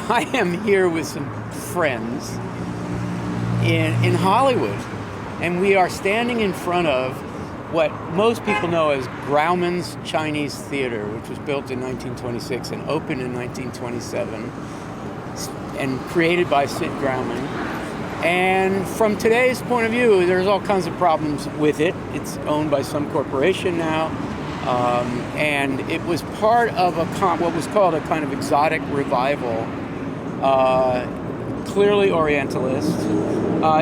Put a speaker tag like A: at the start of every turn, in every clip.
A: I am here with some friends in Hollywood, and we are standing in front of what most people know as Grauman's Chinese Theater, which was built in 1926 and opened in 1927, and created by Sid Grauman. And from today's point of view, there's all kinds of problems with it. It's owned by some corporation now, and it was part of what was called a kind of exotic revival, clearly Orientalist.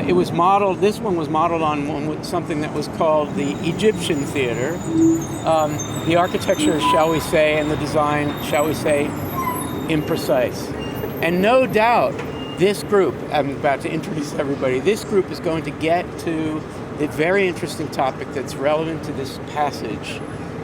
A: It was modeled. This one was modeled on something that was called the Egyptian Theater. The architecture, shall we say, and the design, shall we say, imprecise. And no doubt, this group, I'm about to introduce everybody, this group is going to get to the very interesting topic that's relevant to this passage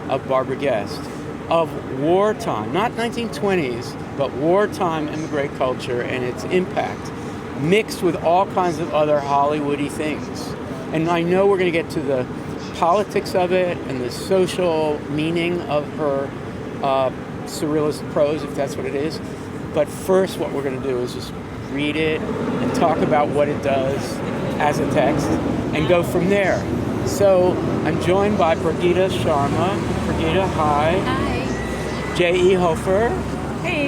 A: of Barbara Guest, of wartime, not 1920s, but wartime immigrant culture and its impact, mixed with all kinds of other Hollywoody things. And I know we're going to get to the politics of it and the social meaning of her surrealist prose, if that's what it is. But first, what we're going to do is just read it and talk about what it does as a text and go from there. So I'm joined by Prageeta Sharma. Prageeta, hi.
B: Hi.
A: J.E. Hofer.
B: Hey.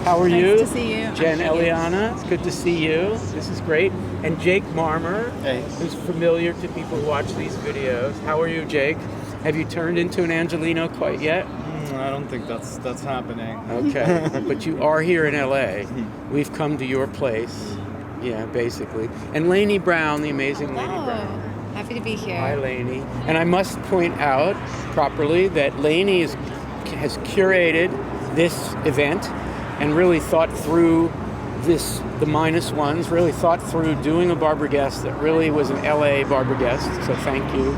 A: How are you?
B: Nice to see you.
A: Jen Eliana, it's good to see you. This is great. And Jake Marmer,
C: Hey.
A: who's familiar to people who watch these videos. How are you, Jake? Have you turned into an Angelino quite yet?
C: I don't think that's happening.
A: Okay, but you are here in LA. We've come to your place, yeah, basically. And Laynie Browne, the amazing Laynie Browne.
B: Happy to be here.
A: Hi, Laynie. And I must point out properly that Laynie has curated this event and really thought through the minus ones, really thought through doing a Barbara Guest that really was an LA Barbara Guest. So thank you,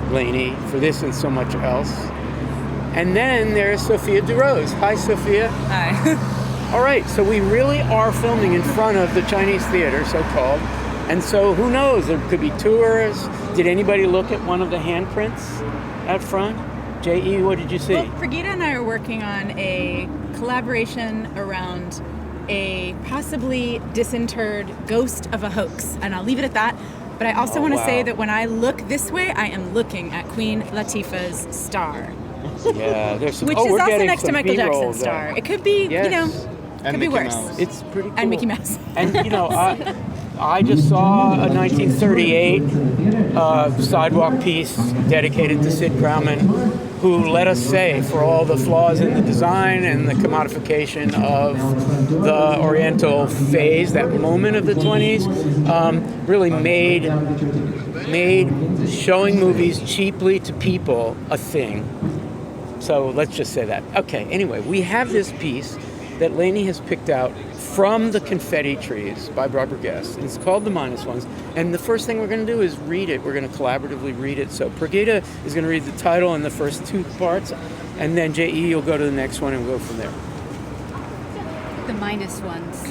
A: Laynie, for this and so much else. And then there's Sophia DuRose. Hi, Sophia.
B: Hi.
A: All right, so we really are filming in front of the Chinese Theater, so-called. And so who knows, there could be tours. Did anybody look at one of the handprints out front? J.E., what did you see?
B: Well, Prageeta and I are working on a collaboration around a possibly disinterred ghost of a hoax. And I'll leave it at that. But I also want to say that when I look this way, I am looking at Queen Latifah's star.
A: Yeah, there's some,
B: which is also next to
A: some
B: Michael
A: B-roll
B: Jackson's star.
A: there.
B: It could be,
A: Yes.
B: Could be
C: Mickey
B: worse.
C: Mouse.
A: It's pretty cool.
B: And Mickey Mouse.
A: And, I just saw a 1938 sidewalk piece dedicated to Sid Grauman, who, let us say, for all the flaws in the design and the commodification of the Oriental phase, that moment of the 20s, really made showing movies cheaply to people a thing. So let's just say that. Okay, anyway, we have this piece that Laynie has picked out from the Confetti Trees by Barbara Guest. And it's called The Minus Ones. And the first thing we're going to do is read it. We're going to collaboratively read it. So Prageeta is going to read the title and the first two parts. And then J.E., you'll go to the next one and we'll go from there.
D: The Minus Ones.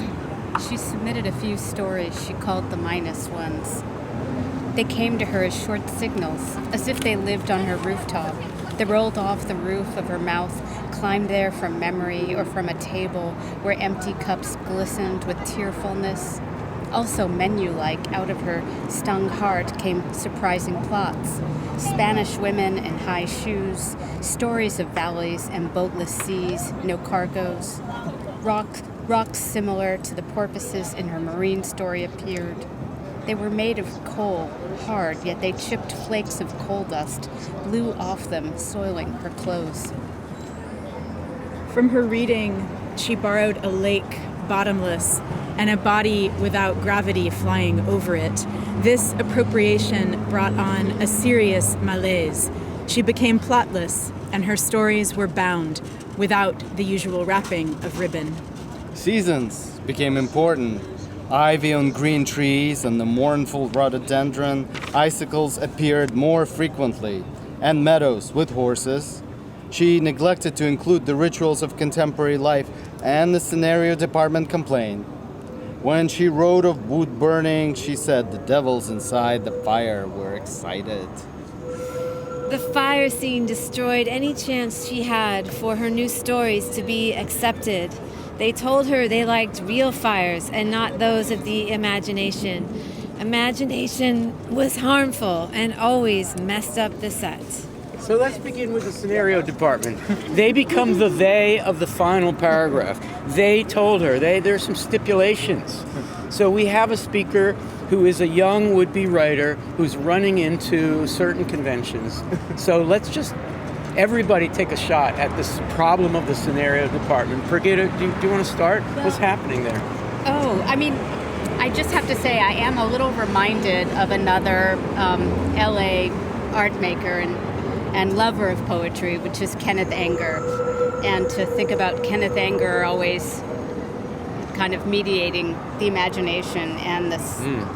D: She submitted a few stories she called the Minus Ones. They came to her as short signals, as if they lived on her rooftop. They rolled off the roof of her mouth, climbed there from memory or from a table where empty cups glistened with tearfulness. Also menu-like, out of her stung heart came surprising plots. Spanish women in high shoes, stories of valleys and boatless seas, no cargoes. Rocks similar to the porpoises in her marine story appeared. They were made of coal, hard, yet they chipped flakes of coal dust, blew off them, soiling her clothes.
B: From her reading, she borrowed a lake, bottomless, and a body without gravity flying over it. This appropriation brought on a serious malaise. She became plotless, and her stories were bound, without the usual wrapping of ribbon.
C: Seasons became important. Ivy on green trees and the mournful rhododendron icicles appeared more frequently, and meadows with horses. She neglected to include the rituals of contemporary life, and the scenario department complained. When she wrote of wood burning, she said the devils inside the fire were excited.
E: The fire scene destroyed any chance she had for her new stories to be accepted. They told her they liked real fires and not those of the imagination. Imagination was harmful and always messed up the set.
A: So let's begin with the scenario department. They become the they of the final paragraph. They told her. There's some stipulations. So we have a speaker who is a young would-be writer who's running into certain conventions. So let's just everybody take a shot at this problem of the scenario department. Prageeta, do you want to start? What's happening there?
D: Oh, I mean, I just have to say I am a little reminded of another LA art maker and lover of poetry, which is Kenneth Anger. And to think about Kenneth Anger always kind of mediating the imagination and the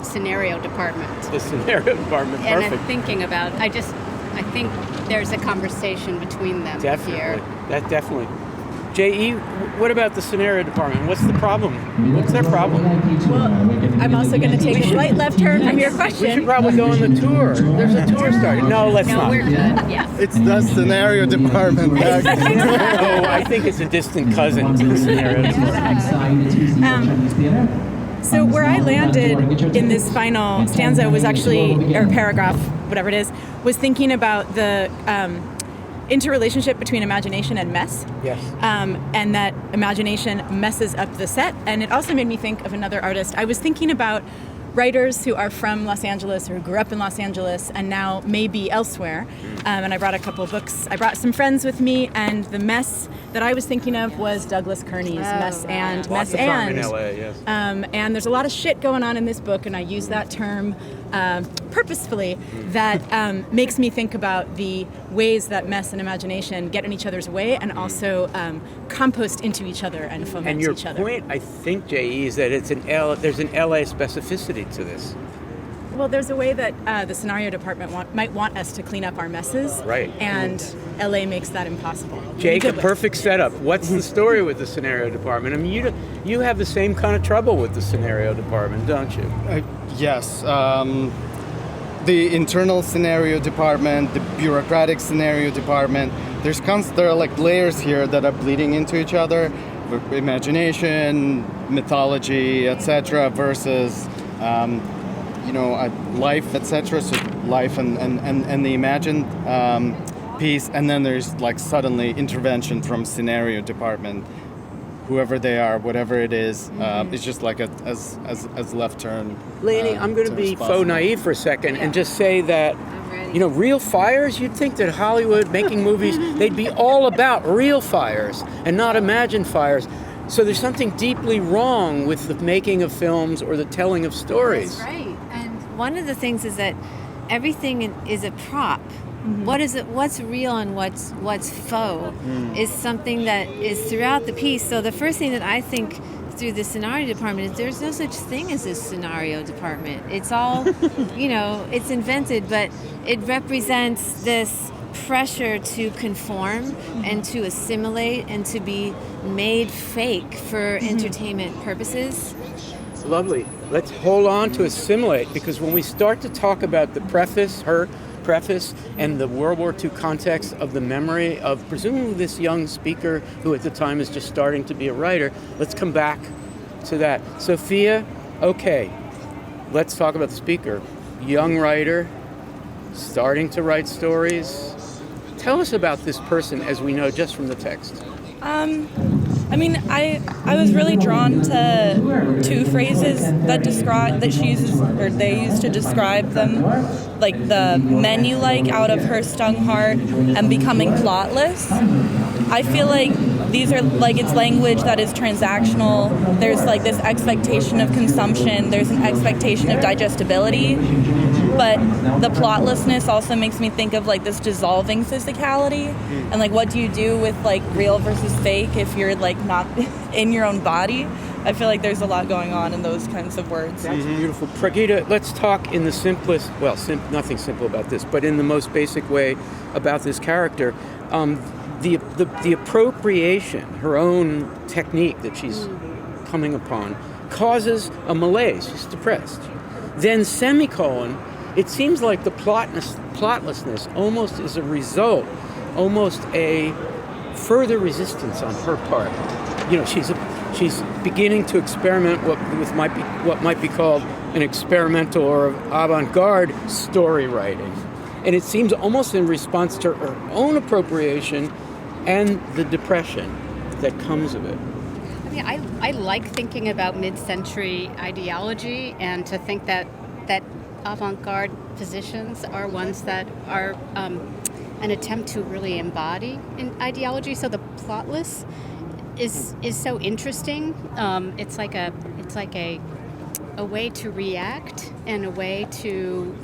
D: scenario department.
A: The scenario department,
D: and
A: perfect.
D: I'm thinking about, I think there's a conversation between them here.
A: Definitely. J.E., what about the scenario department? What's the problem? What's their problem?
B: Well, I'm also going to take a slight left turn from your
A: We
B: question.
A: should probably go on the tour. There's a tour starting. No, let's
D: No,
A: not.
D: we're good, yeah.
C: It's the scenario department.
A: Oh, I think it's a distant cousin to the scenario department.
B: So where I landed in this final stanza was actually, or paragraph, whatever it is, was thinking about the interrelationship between imagination and mess.
A: Yes.
B: And that imagination messes up the set. And it also made me think of another artist. I was thinking about writers who are from Los Angeles or who grew up in Los Angeles and now may be elsewhere. And I brought a couple of books. I brought some friends with me, and the mess that I was thinking of was Douglas Kearney's Mess and
A: Lots
B: Mess
A: of time
B: and.
A: in LA, yes.
B: And there's a lot of shit going on in this book, and I use that term purposefully, that makes me think about the ways that mess and imagination get in each other's way and also compost into each other and foment
A: And your
B: each other.
A: point, I think, J.E., is that there's an LA specificity to this.
B: Well, there's a way that the scenario department might want us to clean up our messes,
A: Right.
B: And LA makes that impossible.
A: Jake, a
B: Good way.
A: perfect setup. What's the story with the scenario department? I mean, you have the same kind of trouble with the scenario department, don't you?
C: Yes. The internal scenario department, the bureaucratic scenario department, there are like layers here that are bleeding into each other. Imagination, mythology, etc. versus life, etc. So life and the imagined piece, and then there's like suddenly intervention from scenario department. Whoever they are, whatever it is, it's just like as left turn.
A: Laynie, I'm going to be faux naive for a second and just say that, real fires, you'd think that Hollywood making movies, they'd be all about real fires and not imagined fires. So there's something deeply wrong with the making of films or the telling of stories.
E: That's right. And one of the things is that everything is a prop. Mm-hmm. What's real and what's faux is something that is throughout the piece. So the first thing that I think through the scenario department is there's no such thing as a scenario department. It's all, it's invented, but it represents this pressure to conform and to assimilate and to be made fake for entertainment purposes.
A: Lovely. Let's hold on to assimilate, because when we start to talk about the preface and the World War II context of the memory of presumably this young speaker who at the time is just starting to be a writer, let's come back to that. Sophia, okay, let's talk about the speaker. Young writer, starting to write stories. Tell us about this person as we know just from the text.
F: I was really drawn to two phrases that she uses, or they use to describe them, like the men you like out of her stung heart and becoming plotless. I feel like these are like, it's language that is transactional. There's like this expectation of consumption. There's an expectation of digestibility. But the plotlessness also makes me think of like this dissolving physicality, and like what do you do with like real versus fake if you're like not in your own body? I feel like there's a lot going on in those kinds of words.
A: That's beautiful. Prageeta, let's talk in the simplest, nothing simple about this, but in the most basic way about this character. The appropriation, her own technique that she's coming upon, causes a malaise. She's depressed. Then semicolon, it seems like the plotlessness almost is a result, almost a further resistance on her part. She's she's beginning to experiment with what might be called an experimental or avant-garde story writing. And it seems almost in response to her own appropriation and the depression that comes of it.
D: I mean, I like thinking about mid-century ideology, and to think that avant-garde positions are ones that are an attempt to really embody an ideology. So the plotless is so interesting. It's like a way to react and a way to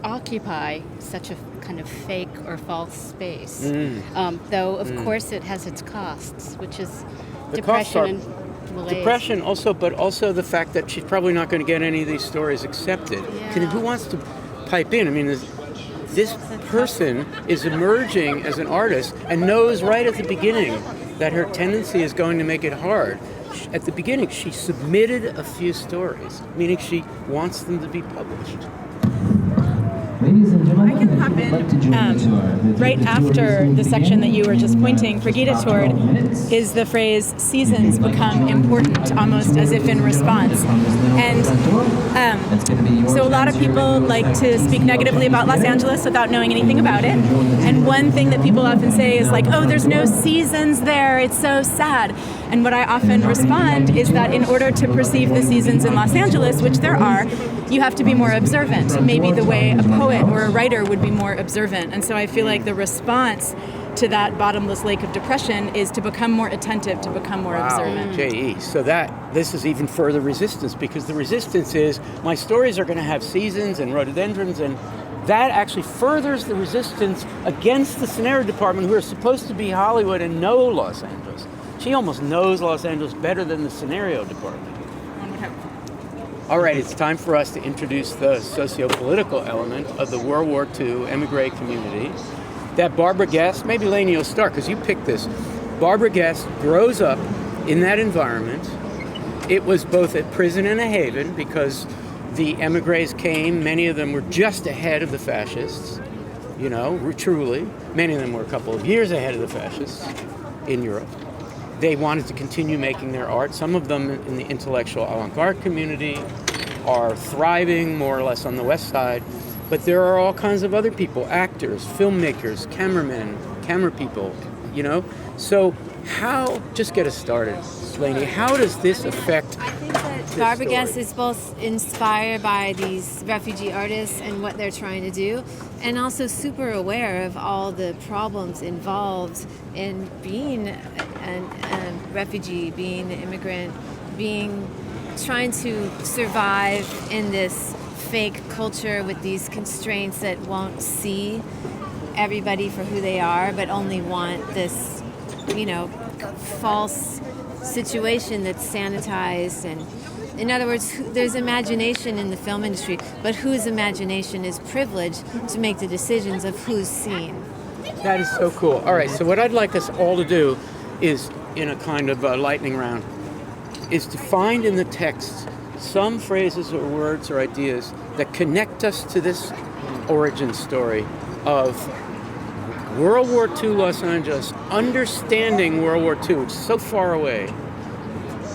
D: occupy such a kind of fake or false space. Though, of course, it has its costs, which is depression and malaise.
A: Depression also, but also the fact that she's probably not going to get any of these stories accepted.
D: Yeah.
A: Who wants to pipe in? I mean, this person is emerging as an artist and knows right at the beginning that her tendency is going to make it hard. At the beginning, she submitted a few stories, meaning she wants them to be published.
G: Ladies and gentlemen,
B: I can hop in right after the section that you were just pointing Prageeta toward is the phrase "seasons become important," almost as if in response. And so a lot of people like to speak negatively about Los Angeles without knowing anything about it. And one thing that people often say is like, "Oh, there's no seasons there. It's so sad." And what I often respond is that in order to perceive the seasons in Los Angeles, which there are, you have to be more observant, maybe the way a poet or a writer would be more observant. And so I feel like the response to that bottomless lake of depression is to become more attentive, to become more observant.
A: J.E. So this is even further resistance, because the resistance is my stories are going to have seasons and rhododendrons, and that actually furthers the resistance against the scenario department, who are supposed to be Hollywood and know Los Angeles. She almost knows Los Angeles better than the scenario department. All right, it's time for us to introduce the socio-political element of the World War II emigre community that Barbara Guest, maybe Laynie will start because you picked this. Barbara Guest grows up in that environment. It was both a prison and a haven because the emigres came, many of them were just ahead of the fascists, truly. Many of them were a couple of years ahead of the fascists in Europe. They wanted to continue making their art. Some of them in the intellectual avant-garde community are thriving more or less on the West Side. But there are all kinds of other people, actors, filmmakers, cameramen, camera people, So just get us started, Laynie, how does this affect
E: I think that Barbara Guest is both inspired by these refugee artists and what they're trying to do, and also super aware of all the problems involved in being a refugee, being an immigrant, trying to survive in this fake culture with these constraints that won't see everybody for who they are, but only want this, false situation that's sanitized. And in other words, there's imagination in the film industry, but whose imagination is privileged to make the decisions of who's seen.
A: That is so cool. All right, so what I'd like us all to do is, in a kind of lightning round, is to find in the text some phrases or words or ideas that connect us to this origin story of World War II Los Angeles, understanding World War II, which is so far away.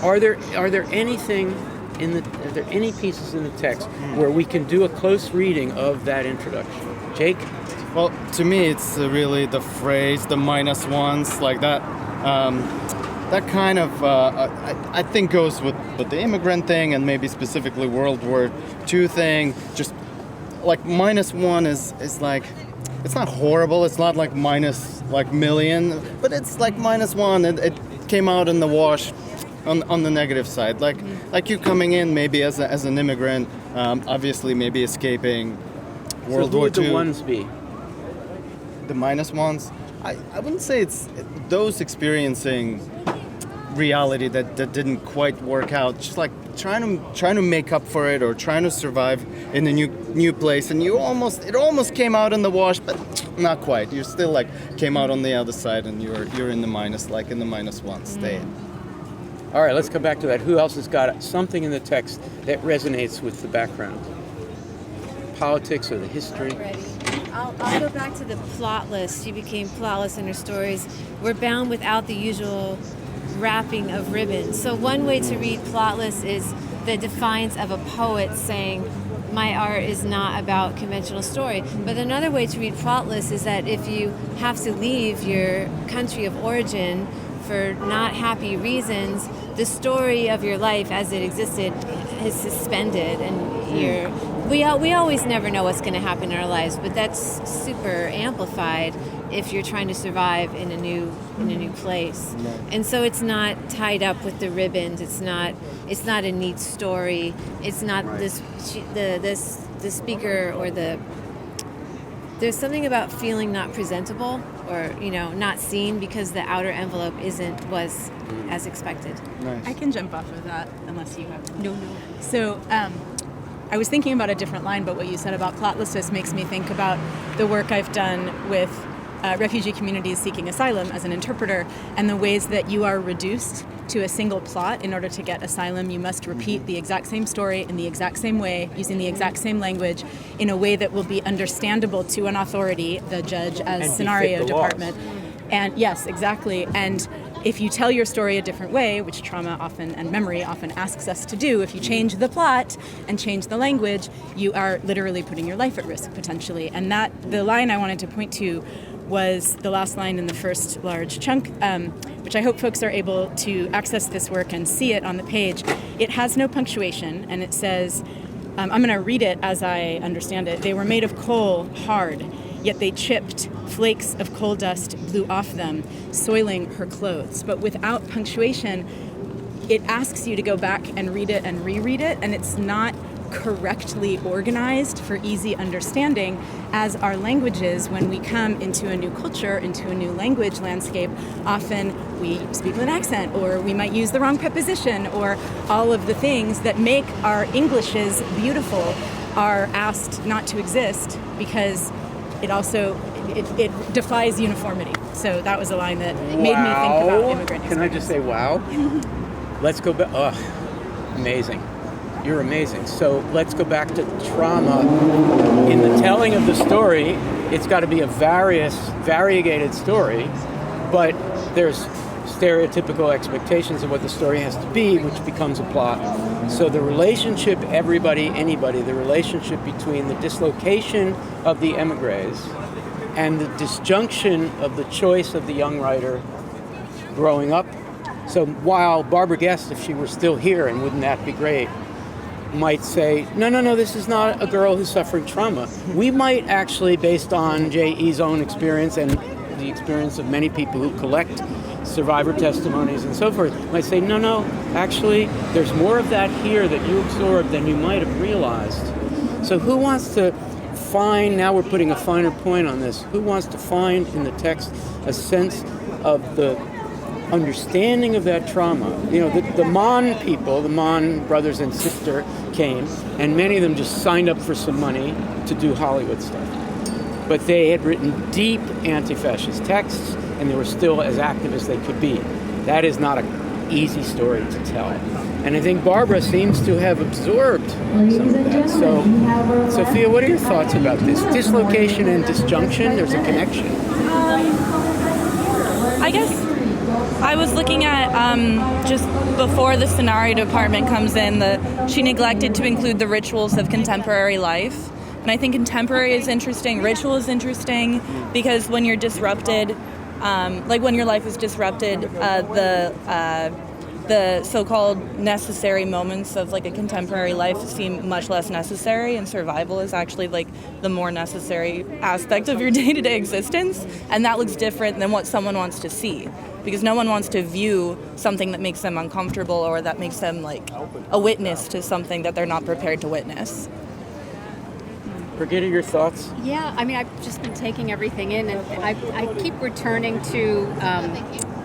A: Are there any pieces in the text where we can do a close reading of that introduction? Jake?
C: Well, to me, it's really the phrase, the minus ones, like that. That kind of, I think, goes with the immigrant thing and maybe specifically World War II thing. Just like minus one is like, it's not horrible. It's not like minus like million, but it's like minus one. It came out in the wash on the negative side. Like you coming in maybe as an immigrant, obviously maybe escaping World War II.
A: So who would the ones be?
C: The minus ones? I wouldn't say it's those experiencing reality that didn't quite work out, just like trying to make up for it or trying to survive in a new place, and it almost came out in the wash, but not quite. You still like came out on the other side, and you're in the minus, like in the minus one state.
A: All right, let's come back to that. Who else has got something in the text that resonates with the background? politics or the history?
E: I'll go back to the plotless. She became plotless in her stories. We're bound without the usual wrapping of ribbons. So one way to read plotless is the defiance of a poet saying, my art is not about conventional story. But another way to read plotless is that if you have to leave your country of origin for not happy reasons, the story of your life as it existed is suspended, and we always never know what's going to happen in our lives, but that's super amplified if you're trying to survive in a new place. And so it's not tied up with the ribbons. It's not a neat story. It's not the speaker or there's something about feeling not presentable or not seen because the outer envelope was as expected.
C: Nice.
B: I can jump off of that unless you have. No. So I was thinking about a different line, but what you said about plotlessness makes me think about the work I've done with refugee communities seeking asylum as an interpreter, and the ways that you are reduced to a single plot. In order to get asylum, you must repeat the exact same story in the exact same way, using the exact same language, in a way that will be understandable to an authority, the judge as scenario department. And yes, exactly. And if you tell your story a different way, which trauma often and memory often asks us to do, if you change the plot and change the language, you are literally putting your life at risk potentially. And that the line I wanted to point to was the last line in the first large chunk, which I hope folks are able to access this work and see it on the page. It has no punctuation, and it says, I'm going to read it as I understand it. They were made of coal, hard, yet they chipped. Flakes of coal dust blew off them, soiling her clothes. But without punctuation, it asks you to go back and read it and reread it, and it's not correctly organized for easy understanding, as our languages, when we come into a new culture, into a new language landscape, often we speak with an accent, or we might use the wrong preposition, or all of the things that make our Englishes beautiful are asked not to exist because it also it defies uniformity. So that was a line that made me think about immigrant experience.
A: Can I just say wow? Let's go back. Oh, amazing. You're amazing. So let's go back to trauma. In the telling of the story, it's got to be a variegated story, but there's stereotypical expectations of what the story has to be, which becomes a plot. So the relationship, anybody, the relationship between the dislocation of the emigres and the disjunction of the choice of the young writer growing up. So while Barbara Guest, if she were still here, and wouldn't that be great, might say, no, this is not a girl who's suffering trauma. We might actually, based on J.E.'s own experience and the experience of many people who collect survivor testimonies and so forth, might say, no, actually, there's more of that here that you absorbed than you might have realized. So who wants to find, now we're putting a finer point on this, who wants to find in the text a sense of the understanding of that trauma? The Mon people, the Mon brothers and sister came, and many of them just signed up for some money to do Hollywood stuff. But they had written deep anti-fascist texts, and they were still as active as they could be. That is not an easy story to tell. And I think Barbara seems to have absorbed some of that. So, Sophia, what are your thoughts about this? Dislocation and disjunction, there's a connection.
F: I guess I was looking at just before the scenario department comes in, she neglected to include the rituals of contemporary life. And I think contemporary is interesting, ritual is interesting, because when you're disrupted, like when your life is disrupted, the so-called necessary moments of like a contemporary life seem much less necessary, and survival is actually like the more necessary aspect of your day-to-day existence. And that looks different than what someone wants to see, because no one wants to view something that makes them uncomfortable or that makes them like a witness to something that they're not prepared to witness.
A: Prageeta, your thoughts?
D: Yeah, I mean, I've just been taking everything in, and I keep returning to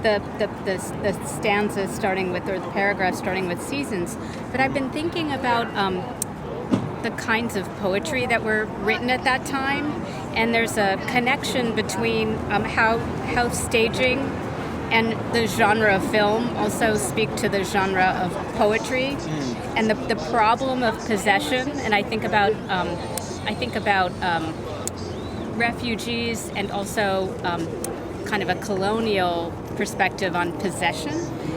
D: the stanzas starting with, or the paragraphs starting with seasons. But I've been thinking about the kinds of poetry that were written at that time, and there's a connection between how staging and the genre of film also speak to the genre of poetry, and the problem of possession. And I think about I think about refugees and also kind of a colonial perspective on possession.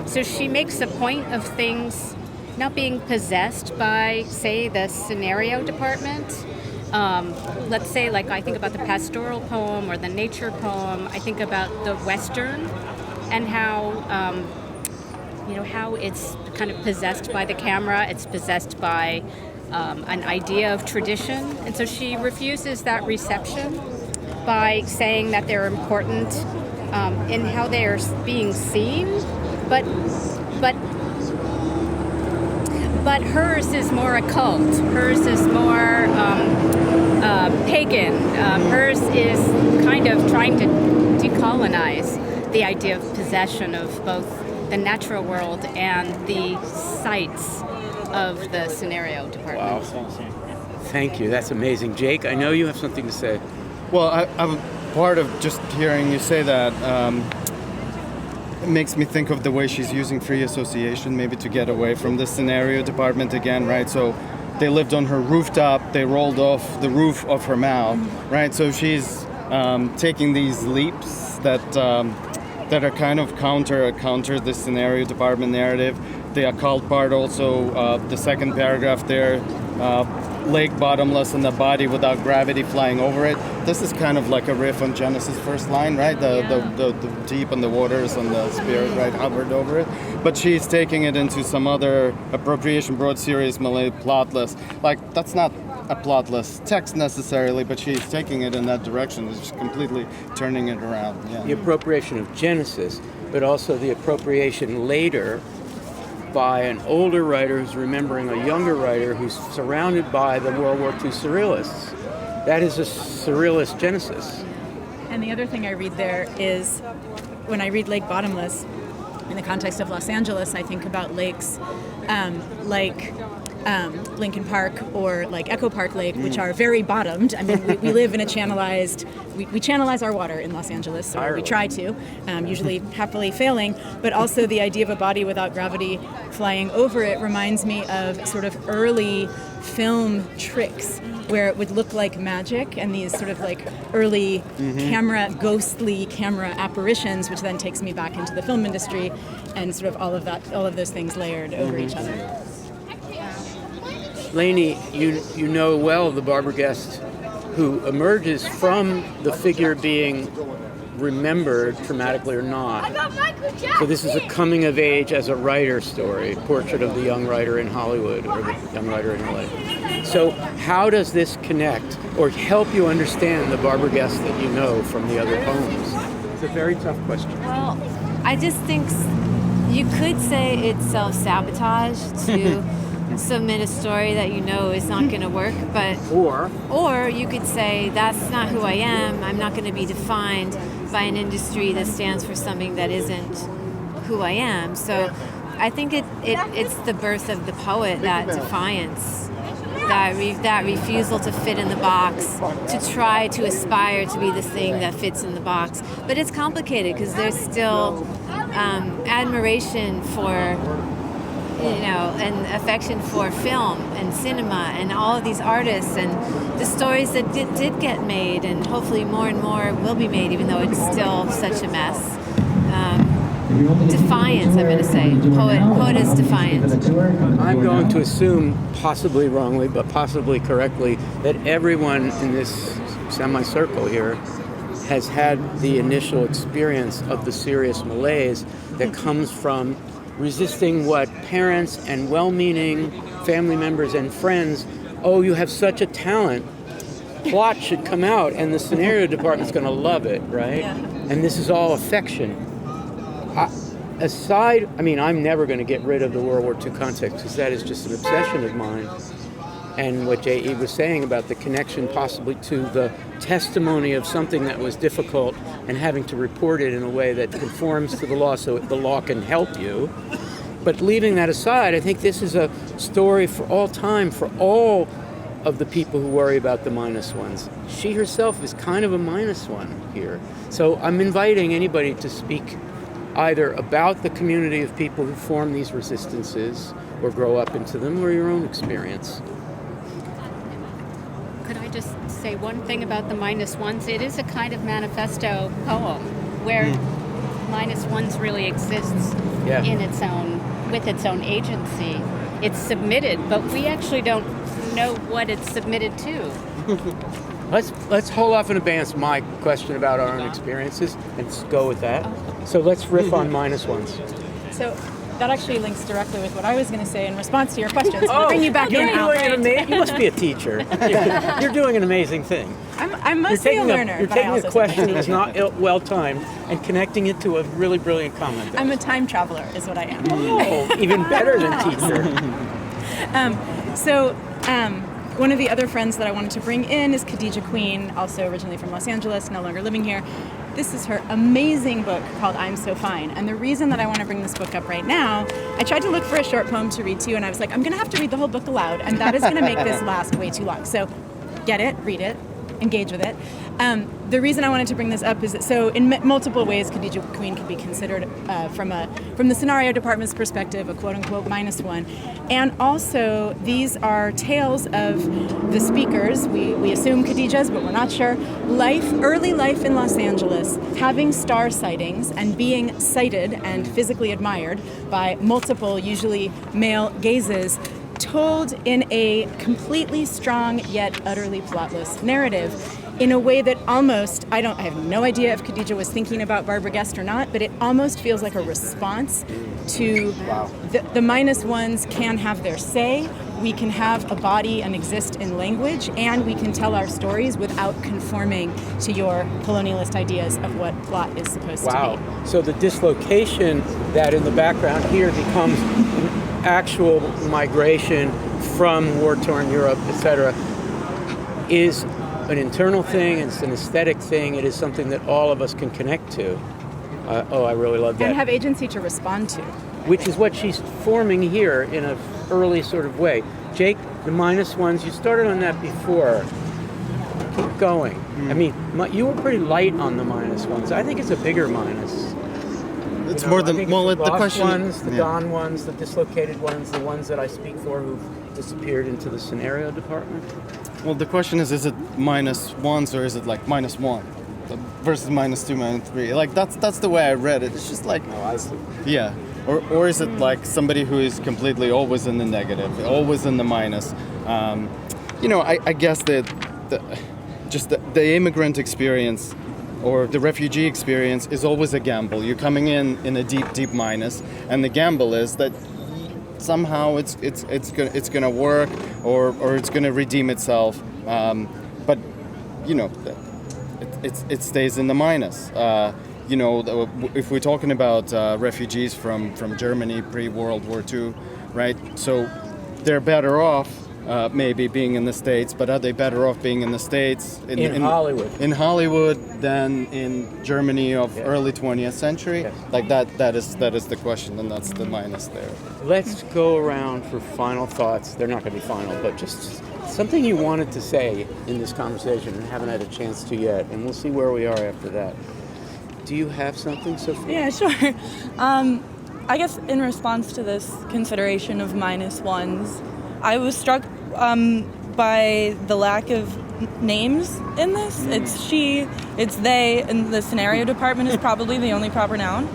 D: So she makes a point of things not being possessed by, say, the scenario department. Let's say, like, I think about the pastoral poem or the nature poem. I think about the Western and how, how it's kind of possessed by the camera. It's possessed by an idea of tradition. And so she refuses that reception by saying that they're important in how they're being seen, but hers is more occult. Hers is more pagan. Hers is kind of trying to decolonize the idea of possession of both the natural world and the sites of the scenario department.
A: Wow. Thank you. That's amazing. Jake, I know you have something to say.
C: Well, I'm part of just hearing you say that. It makes me think of the way she's using free association, maybe to get away from the scenario department again, right? So they lived on her rooftop, they rolled off the roof of her mouth, right? So she's taking these leaps that are kind of counter the scenario department narrative. The occult part also, the second paragraph there, lake bottomless and the body without gravity flying over it. This is kind of like a riff on Genesis' first line, right? The deep and the waters and the spirit, right, hovered over it. But she's taking it into some other appropriation, broad, serious, Malay, plotless. Like, that's not a plotless text necessarily, but she's taking it in that direction. She's completely turning it around. Yeah.
A: The appropriation of Genesis, but also the appropriation later by an older writer who's remembering a younger writer who's surrounded by the World War II surrealists. That is a surrealist Genesis.
B: And the other thing I read there is, when I read Lake Bottomless, in the context of Los Angeles, I think about lakes like Lincoln Park or like Echo Park Lake, which are very bottomed. I mean, we live in a channelized, we channelize our water in Los Angeles, or we try to, usually happily failing, but also the idea of a body without gravity flying over it reminds me of sort of early film tricks where it would look like magic, and these sort of like early ghostly camera apparitions, which then takes me back into the film industry and sort of all of those things layered over each other.
A: Laynie, you know well the barber guest who emerges from the figure being remembered, traumatically or not. So this is a coming of age as a writer story, portrait of the young writer in Hollywood or the young writer in LA. So how does this connect or help you understand the barber guest that you know from the other poems? It's a very tough question.
E: Well, I just think you could say it's self-sabotage to submit a story that you know is not going to work, but or you could say that's not who I am. I'm not going to be defined by an industry that stands for something that isn't who I am. So I think it's the birth of the poet, that defiance, that refusal to fit in the box, to try to aspire to be this thing that fits in the box. But it's complicated because there's still admiration for, and affection for film and cinema and all of these artists and the stories that did get made, and hopefully more and more will be made, even though it's still such a mess. Defiance, I'm going to say. Poet is defiant.
A: I'm going to assume, possibly wrongly, but possibly correctly, that everyone in this semicircle here has had the initial experience of the serious malaise that comes from resisting what parents and well-meaning family members and friends, oh, you have such a talent, plot should come out and the scenario department's going to love it, right? Yeah. And this is all affection. I'm never going to get rid of the World War II context because that is just an obsession of mine. And what J.E. was saying about the connection possibly to the testimony of something that was difficult and having to report it in a way that conforms to the law so the law can help you. But leaving that aside, I think this is a story for all time, for all of the people who worry about the minus ones. She herself is kind of a minus one here. So I'm inviting anybody to speak either about the community of people who form these resistances or grow up into them, or your own experience.
D: Could I just say one thing about the minus ones. It is a kind of manifesto poem where minus ones really exists in its own, with its own agency. It's submitted, but we actually don't know what it's submitted to.
A: Let's hold off in advance my question about our own experiences and go with that. So let's riff on minus ones.
B: So that actually links directly with what I was going to say in response to your questions. I'll bring you back
A: you're
B: in,
A: doing
B: Al.
A: you must be a teacher. You're doing an amazing thing.
B: I'm mostly a learner.
A: You're
B: but I
A: taking
B: also
A: a question that's not well timed and connecting it to a really brilliant comment.
B: I'm a time traveler, is what I am.
A: Oh, even better than teacher.
B: One of the other friends that I wanted to bring in is Khadija Queen, also originally from Los Angeles, no longer living here. This is her amazing book called I'm So Fine. And the reason that I want to bring this book up right now, I tried to look for a short poem to read to you, and I was like, I'm going to have to read the whole book aloud, and that is going to make this last way too long. So get it, read it, engage with it. The reason I wanted to bring this up is that, so in multiple ways, Khadija Queen could be considered from the scenario department's perspective, a quote-unquote minus one. And also, these are tales of the speakers, we assume Khadija's, but we're not sure, early life in Los Angeles, having star sightings and being sighted and physically admired by multiple, usually male gazes, told in a completely strong yet utterly plotless narrative in a way that almost, I have no idea if Khadija was thinking about Barbara Guest or not, but it almost feels like a response to the minus ones can have their say, we can have a body and exist in language, and we can tell our stories without conforming to your colonialist ideas of what plot is supposed to be.
A: So the dislocation that in the background here becomes an actual migration from war-torn Europe, etc., is an internal thing, it's an aesthetic thing, it is something that all of us can connect to. I really love that.
B: And have agency to respond to.
A: Which is what she's forming here in an early sort of way. Jake, the minus ones, you started on that before. Keep going. I mean, you were pretty light on the minus ones. I think it's a bigger minus.
C: It's more than, well, the
A: lost
C: question...
A: ones, the gone ones, the dislocated ones, the ones that I speak for who've disappeared into the scenario department.
C: Well, the question is it minus ones or is it like minus one versus minus two, minus three? Like that's the way I read it. It's just like,
A: I see.
C: Yeah, or is it like somebody who is completely always in the negative, always in the minus? I guess that the immigrant experience or the refugee experience is always a gamble. You're coming in a deep minus, and the gamble is that somehow it's gonna work or it's gonna redeem itself, but it stays in the minus. If we're talking about refugees from Germany pre-World War II, right? So they're better off maybe being in the States, but are they better off being in the States
A: in Hollywood?
C: In Hollywood than in Germany of early 20th century?
A: Yes.
C: Like that is the question, and that's the minus there.
A: Let's go around for final thoughts. They're not going to be final, but just something you wanted to say in this conversation and haven't had a chance to yet, and we'll see where we are after that. Do you have something, Sophia?
F: Yeah, sure. I guess in response to this consideration of minus ones, I was struck by the lack of names in this. It's she, it's they, and the scenario department is probably the only proper noun.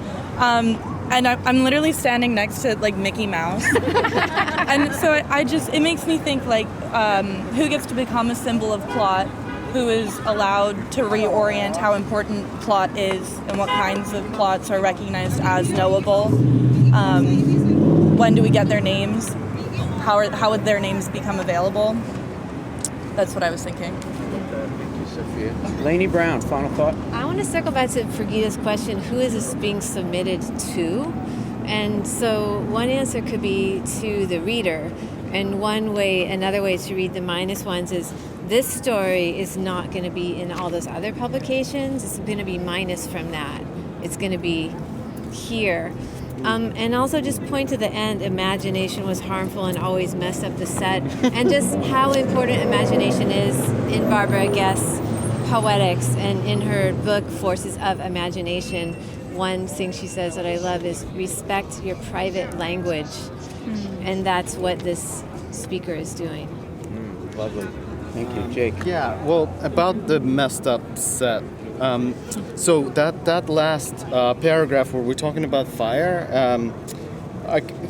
F: And I'm literally standing next to like Mickey Mouse. And so it makes me think like who gets to become a symbol of plot, who is allowed to reorient how important plot is and what kinds of plots are recognized as knowable. When do we get their names? How would their names become available? That's what I was thinking.
A: Thank you, Sophia. Laynie Browne, final thought?
E: I want to circle back to Prageeta's question, who is this being submitted to? And so one answer could be to the reader. And another way to read the minus ones is this story is not going to be in all those other publications. It's going to be minus from that. It's going to be here. And also just point to the end, imagination was harmful and always messed up the set. And just how important imagination is in Barbara Guest's poetics and in her book, Forces of Imagination. One thing she says that I love is respect your private language. And that's what this speaker is doing.
A: Lovely. Thank you, Jake.
C: Yeah, well, about the messed up set. So that last paragraph where we're talking about fire,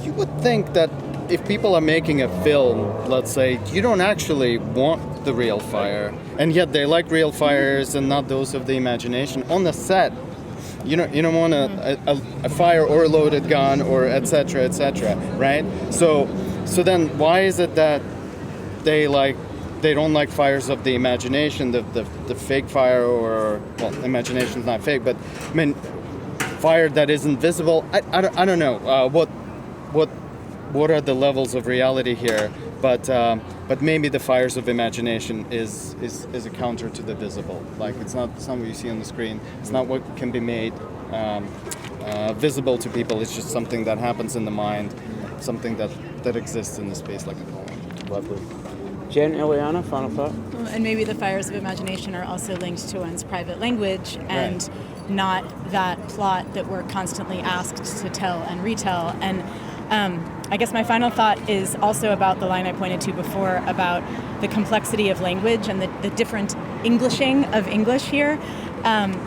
C: you would think that if people are making a film, let's say, you don't actually want the real fire, and yet they like real fires and not those of the imagination. On the set, you don't want a fire or a loaded gun or etc., right? So then why is it that they don't like fires of the imagination, the fake fire, or, well, imagination's not fake, but I mean, fire that isn't visible? I don't know what are the levels of reality here, but maybe the fires of imagination is a counter to the visible. Like it's not what you see on the screen. It's not what can be made visible to people. It's just something that happens in the mind, something that exists in the space like a poem.
A: Lovely. Jen, Ileana, final thought?
B: And maybe the fires of imagination are also linked to one's private language and not that plot that we're constantly asked to tell and retell. And I guess my final thought is also about the line I pointed to before about the complexity of language and the different Englishing of English here.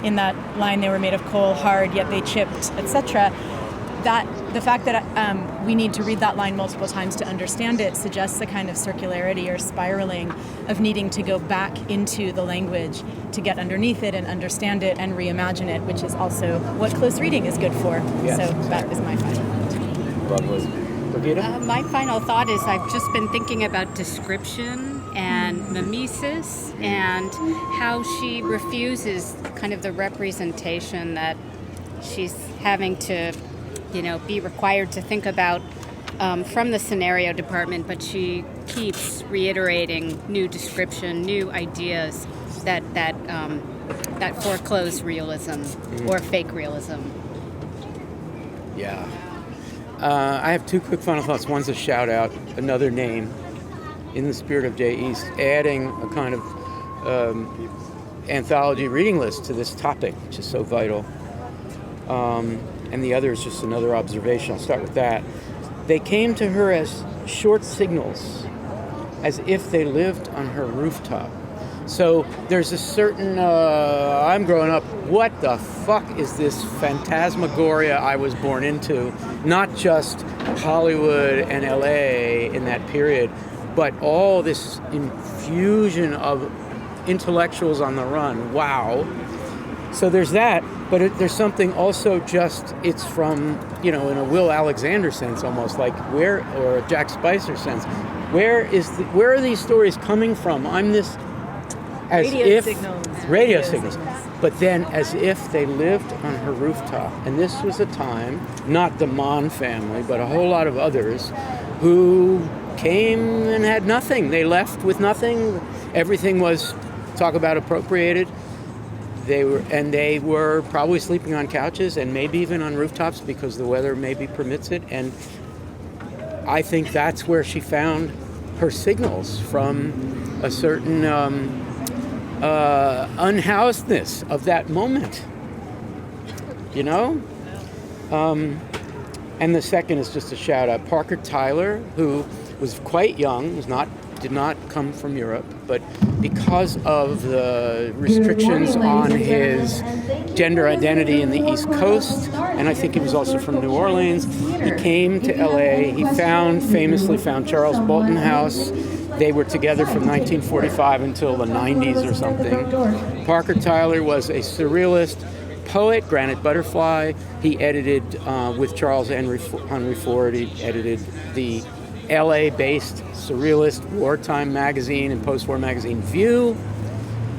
B: In that line, they were made of coal, hard, yet they chipped, etc. That the fact that we need to read that line multiple times to understand it suggests a kind of circularity or spiraling of needing to go back into the language to get underneath it and understand it and reimagine it, which is also what close reading is good for.
A: Yes.
B: So that is my final thought.
A: Lovely. Prageeta?
D: My final thought is I've just been thinking about description and mimesis and how she refuses kind of the representation that she's having to, be required to think about from the scenario department, but she keeps reiterating new description, new ideas that foreclose realism or fake realism.
A: Yeah. I have two quick final thoughts. One's a shout out, another name, in the spirit of Jay East, adding a kind of anthology reading list to this topic, which is so vital. And the other is just another observation. I'll start with that. They came to her as short signals, as if they lived on her rooftop. So there's a certain, I'm growing up, what the fuck is this phantasmagoria I was born into? Not just Hollywood and LA in that period, but all this infusion of intellectuals on the run. Wow. So there's that, but there's something also just, it's from, in a Will Alexander sense almost, like where, or a Jack Spicer sense, where are these stories coming from? I'm this, as radio signals, but then as if they lived on her rooftop. And this was a time, not the Mon family, but a whole lot of others who came and had nothing. They left with nothing. Everything was, talk about appropriated. They were probably sleeping on couches and maybe even on rooftops because the weather maybe permits it. And I think that's where she found her signals, from a certain unhousedness of that moment, And the second is just a shout out. Parker Tyler, who was quite young, did not come from Europe, but because of the restrictions on his gender identity in the East Coast, and I think he was also from New Orleans, he came to LA. He famously found Charles Bolton House. They were together from 1945 until the 90s or something. Parker Tyler was a surrealist poet, Granite Butterfly. He edited, with Charles Henry Ford, he edited the LA-based surrealist wartime magazine and post-war magazine View.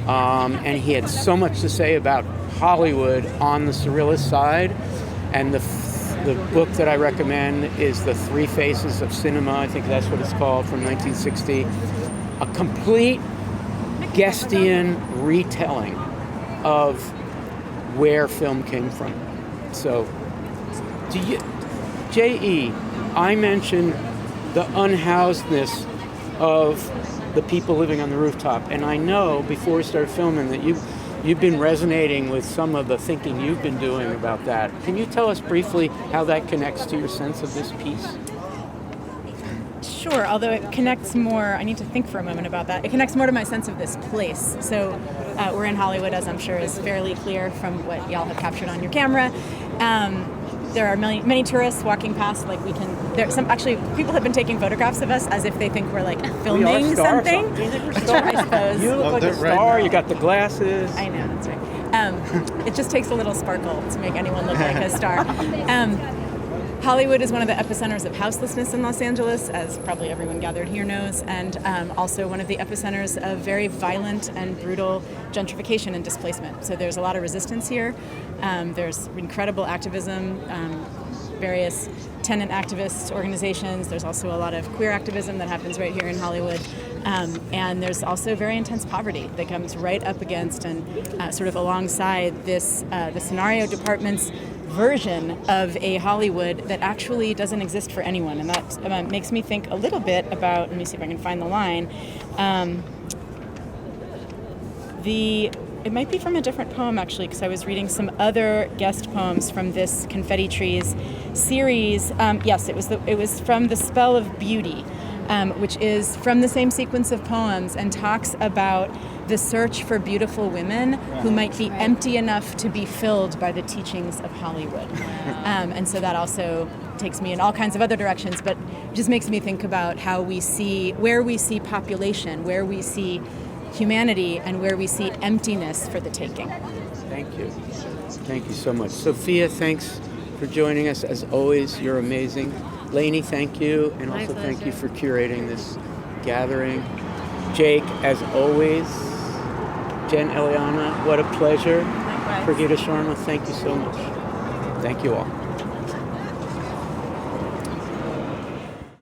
A: And he had so much to say about Hollywood on the surrealist side. And the book that I recommend is The Three Faces of Cinema. I think that's what it's called, from 1960. A complete Guestian retelling of where film came from. So, J.E., I mentioned the unhousedness of the people living on the rooftop, and I know before we started filming that you've been resonating with some of the thinking you've been doing about that. Can you tell us briefly how that connects to your sense of this piece?
B: Sure, although it connects more, I need to think for a moment about that. It connects more to my sense of this place. So we're in Hollywood, as I'm sure is fairly clear from what y'all have captured on your camera. There are many tourists walking past. Like actually, people have been taking photographs of us as if they think we're like filming something. I suppose.
A: You look like a star. You got the glasses.
B: I know, that's right. It just takes a little sparkle to make anyone look like a star. Hollywood is one of the epicenters of houselessness in Los Angeles, as probably everyone gathered here knows, and also one of the epicenters of very violent and brutal gentrification and displacement. So there's a lot of resistance here. There's incredible activism, various tenant activist organizations. There's also a lot of queer activism that happens right here in Hollywood. And there's also very intense poverty that comes right up against and sort of alongside this, the scenario department's version of a Hollywood that actually doesn't exist for anyone. And that makes me think a little bit about, let me see if I can find the line. It might be from a different poem, actually, because I was reading some other guest poems from this Confetti Trees series. Yes, it was from The Spell of Beauty, which is from the same sequence of poems and talks about the search for beautiful women who might be empty enough to be filled by the teachings of Hollywood. And so that also takes me in all kinds of other directions, but just makes me think about where we see population, where we see humanity, and where we see emptiness for the taking.
A: Thank you. Thank you so much. Sophia, thanks for joining us. As always, you're amazing. Laynie, thank you. And also thank you for curating this gathering. Jake, as always. Jen, Eliana, what a pleasure.
B: Likewise.
A: Prageeta, Sharma, thank you so much. Thank you all.